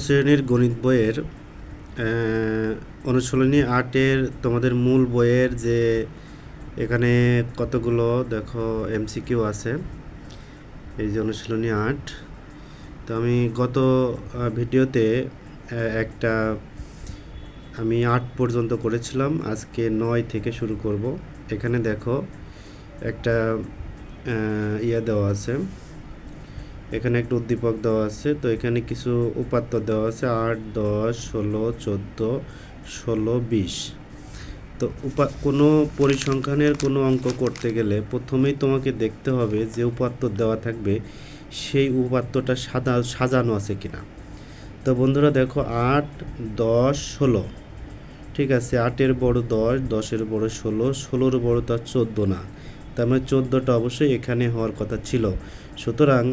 শ্রেণীর গণিত বইয়ের অনুশীলনী 8-এর তোমাদের মূল বইয়ের যে এখানে কতগুলো দেখো এমসিকিউ আছে। এই যে অনুশীলনী 8, তো আমি গত ভিডিওতে একটা আমি 8 পর্যন্ত করেছিলাম, আজকে 9 থেকে শুরু করব। এখানে দেখো একটা দেওয়া আছে, এখানে একটা উদ্দীপক দেওয়া আছে। তো এখানে কিছু উপাত্ত দেওয়া আছে 8, 10, 16, 14, 16, 20। তো কোনো পরিসংখ্যানের কোনো অঙ্ক করতে গেলে প্রথমেই তোমাকে দেখতে হবে যে উপাত্ত দেওয়া থাকবে সেই উপাত্তটা সাজানো আছে কিনা। তো বন্ধুরা দেখো 8, 10, 16, ঠিক আছে। 8-এর বড় 10, 10-এর বড় 16, 16-এর বড় তো 14 না, তার মানে 14টা অবশ্যই এখানে হওয়ার কথা ছিল। সুতরাং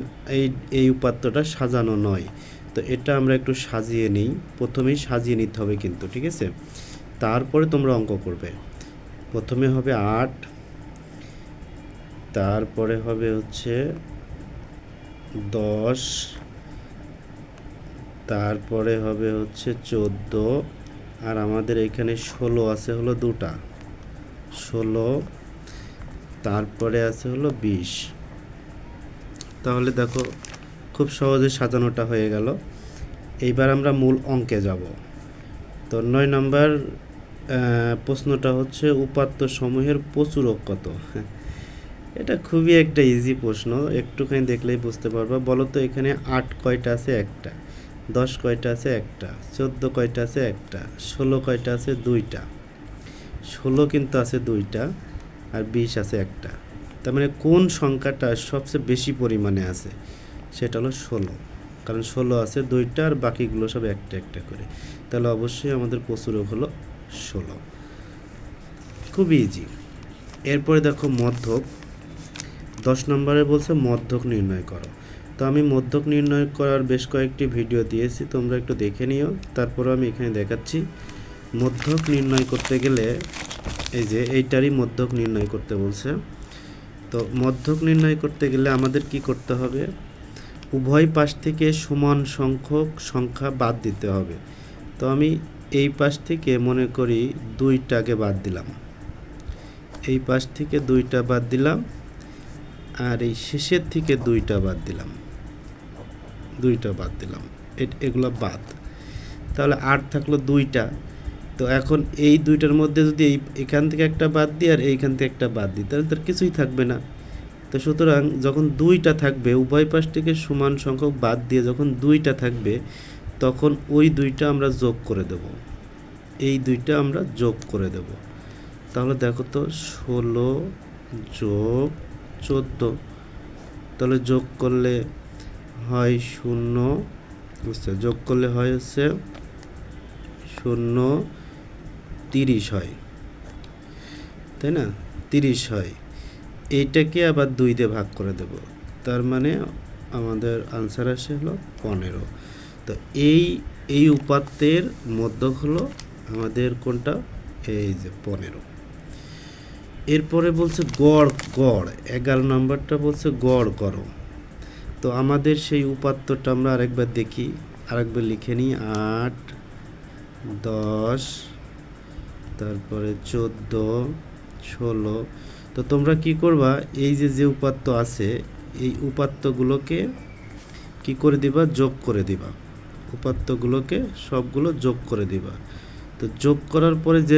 এই উপাত্তটা সাজানো নয়। তো এটা আমরা একটু সাজিয়ে নিই, প্রথমেই সাজিয়ে নিতে হবে কিন্তু, ঠিক আছে। তারপরে তোমরা অঙ্ক করবে। প্রথমে হবে 8, তারপরে হবে হচ্ছে 10, তারপরে হবে হচ্ছে 14, আর আমাদের এখানে 16 আছে হলো দুটা, 16, তারপরে আছে হলো 20। তাহলে দেখো খুব সহজে সাজানোটা হয়ে গেল। এইবার আমরা মূল অঙ্কে যাব। তো 9 নম্বর প্রশ্নটা হচ্ছে উপাত্ত সমূহের প্রচুরক কত। এটা খুবই একটা ইজি প্রশ্ন, একটুখানি দেখলেই বুঝতে পারবা। বলো তো এখানে 8 কয়টা আছে? একটা। 10 কয়টা আছে? একটা। 14 কয়টা আছে? একটা। 16 কয়টা আছে? দুইটা। 16 কিন্তু আছে দুইটা, আর 20 আছে একটা। তার মানে কোন সংখ্যাটা সবচেয়ে বেশি পরিমাণে আছে? সেটা হলো 16, কারণ 16 আছে দুইটা আর বাকিগুলো সব একটা একটা করে। তাহলে অবশ্যই আমাদের প্রচুরক হলো 16। খুব ইজি। এরপরে দেখো মধ্যক। 10 নম্বরে বলছে মধ্যক নির্ণয় করো। তো আমি মধ্যক নির্ণয় করার বেশ কয়েকটি ভিডিও দিয়েছি, তোমরা একটু দেখে নিও। তারপরে আমি এখানে দেখাচ্ছি। মধ্যক নির্ণয় করতে গেলে এই যে এইটারই মধ্যক নির্ণয় করতে বলছে। তো মধ্যক নির্ণয় করতে গেলে আমাদের কি করতে হবে? উভয় পাশ থেকে সমান সংখ্যক সংখ্যা বাদ দিতে হবে। তো আমি এই পাশ থেকে মনে করি 2টাকে বাদ দিলাম, এই পাশ থেকে 2টা বাদ দিলাম, আর এই শেষের থেকে 2টা বাদ দিলাম, 2টা বাদ দিলাম, এগুলো বাদ। তাহলে 8 থাকলো 2টা। তো এখন এই 2টার মধ্যে যদি এখান থেকে একটা বাদ দিই আর এইখান থেকে একটা বাদ দিই, তাহলে তার কিছুই থাকবে না। তো সুতরাং যখন 2টা থাকবে, উভয় পাশ থেকে সমান সংখ্যক বাদ দিয়ে যখন 2টা থাকবে, তখন ওই 2টা আমরা যোগ করে দেব, এই 2টা আমরা যোগ করে দেব। তাহলে দেখো তো 16 যোগ 14, তাহলে যোগ করলে হয় 0, বুঝতে, যোগ করলে হয় হচ্ছে 0, 30 হয়, তাই না? 30 হয়। এইটাকে আবার 2 দিয়ে ভাগ করে দেব, তার মানে আমাদের আনসার আসে হলো 15। তো এই উপাত্তের মধ্যক হলো আমাদের কোনটা? এই যে 15। এরপরে বলছে গড়। 11 নম্বরটা বলছে গড় করো। তো আমাদের সেই উপাত্তটা আমরা আরেকবার দেখি, আরেকবার লিখে নিই। 8, 10, তারপরে 14, 16। তো তোমরা কি করবা? এই যে উপাত্ত আছে, এই উপাত্তগুলোকে কি করে দিবা? যোগ করে দিবা। উপাত্তগুলোকে সবগুলো যোগ করে দিবা। তো যোগ করার পরে যে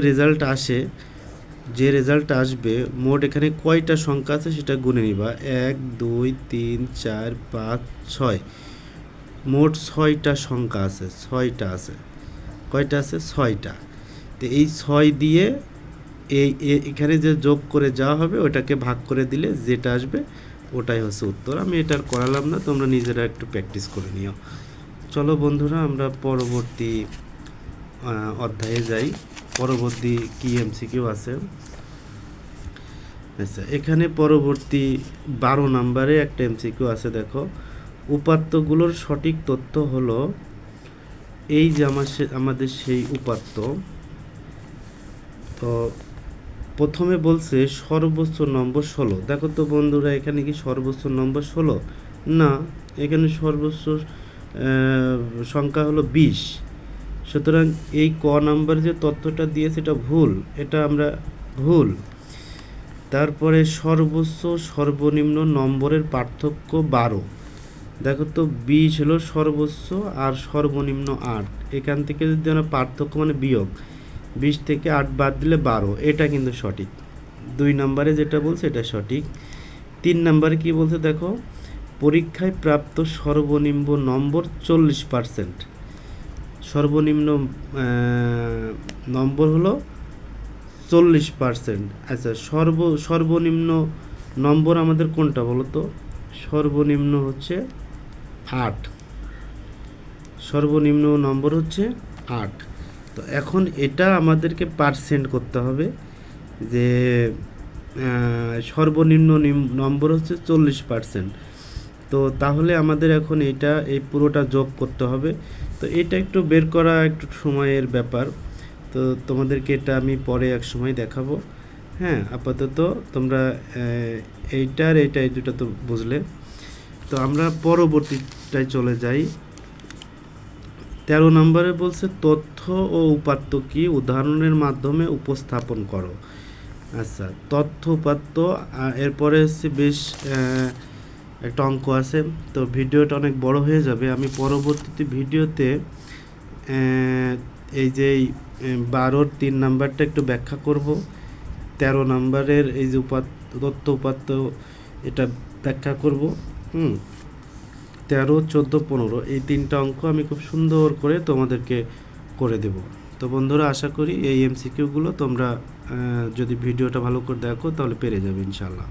রেজাল্ট আসবে, মোট এখানে কয়টা সংখ্যা আছে সেটা গুনে নিবা। 1, 2, 3, 4, 5, 6, মোট 6টা সংখ্যা আছে। 6টা আছে। কয়টা আছে? 6টা। তো এই 6 দিয়ে এখানে যে যোগ করে যাওয়া হবে ওটাকে ভাগ করে দিলে যেটা আসবে ওটাই হচ্ছে উত্তর। আমি এটা করালাম না, তোমরা নিজেরা একটু প্র্যাকটিস করে নিও। চলো বন্ধুরা, আমরা পরবর্তী অধ্যায়ে যাই। পরবর্তী কি এমসিকিউ আছে? আচ্ছা, এখানে পরবর্তী 12 নম্বরে একটা এমসিকিউ আছে। দেখো, উপাত্তগুলোর সঠিক তথ্য হলো এই যে আমাদের সেই উপাত্ত। তো প্রথমে বলছে সর্বোচ্চ নম্বর 16। দেখো তো বন্ধুরা, এখানে কি সর্বোচ্চ নম্বর 16? না, এখানে সর্বোচ্চ সংখ্যা হলো 20। সুতরাং এই ক নাম্বার যে তথ্যটা দিয়েছে এটা ভুল, এটা আমরা ভুল। তারপরে সর্বোচ্চ সর্বনিম্ন নম্বরের পার্থক্য 12। দেখো তো 20 হলো সর্বোচ্চ আর সর্বনিম্ন 8, এখান থেকে যদি আমরা পার্থক্য মানে বিয়োগ, 20 থেকে 8 বাদ দিলে 12, এটা কিন্তু সঠিক। 2 নম্বরে যেটা বলছে এটা সঠিক। 3 নম্বরে কি বলছে দেখো, পরীক্ষায় প্রাপ্ত সর্বনিম্ন নম্বর 40%। সর্বনিম্ন নম্বর হলো 40%। আচ্ছা, সর্বনিম্ন নম্বর আমাদের কোনটা বলো তো? সর্বনিম্ন হচ্ছে 8, সর্বনিম্ন নম্বর হচ্ছে 8। তো এখন এটা আমাদেরকে পার্সেন্ট করতে হবে যে সর্বনিম্ন নম্বর হচ্ছে 40%। তো তাহলে আমাদের এখন এই পুরোটা যোগ করতে হবে। তো এটা একটু বের করা একটু সময়ের ব্যাপার, তো তোমাদেরকে এটা আমি পরে এক সময় দেখাবো। হ্যাঁ, আপাতত তোমরা এইটা এই দুটো তো বুঝলে। তো আমরা পরবর্তীটায় চলে যাই। 13 নম্বরে বলছে তথ্য ও উপাত্ত কি উদাহরণের মাধ্যমে উপস্থাপন করো। আচ্ছা, তথ্য উপাত্ত, এরপরে হচ্ছে বেশ একটা অঙ্ক আছে। তো ভিডিওটা অনেক বড় হয়ে যাবে, আমি পরবর্তীতে ভিডিওতে এই যে 12-র 3 নাম্বারটা একটু ব্যাখ্যা করব, 13 নম্বরের এই যে তথ্য উপাত্ত এটা ব্যাখ্যা করব। 13, 14, 15 এই 3টা অঙ্ক আমি খুব সুন্দর করে তোমাদেরকে করে দেব। তো বন্ধুরা, আশা করি এই এমসিকিউগুলো তোমরা যদি ভিডিওটা ভালো করে দেখো তাহলে পেরে যাবে ইনশাআল্লাহ।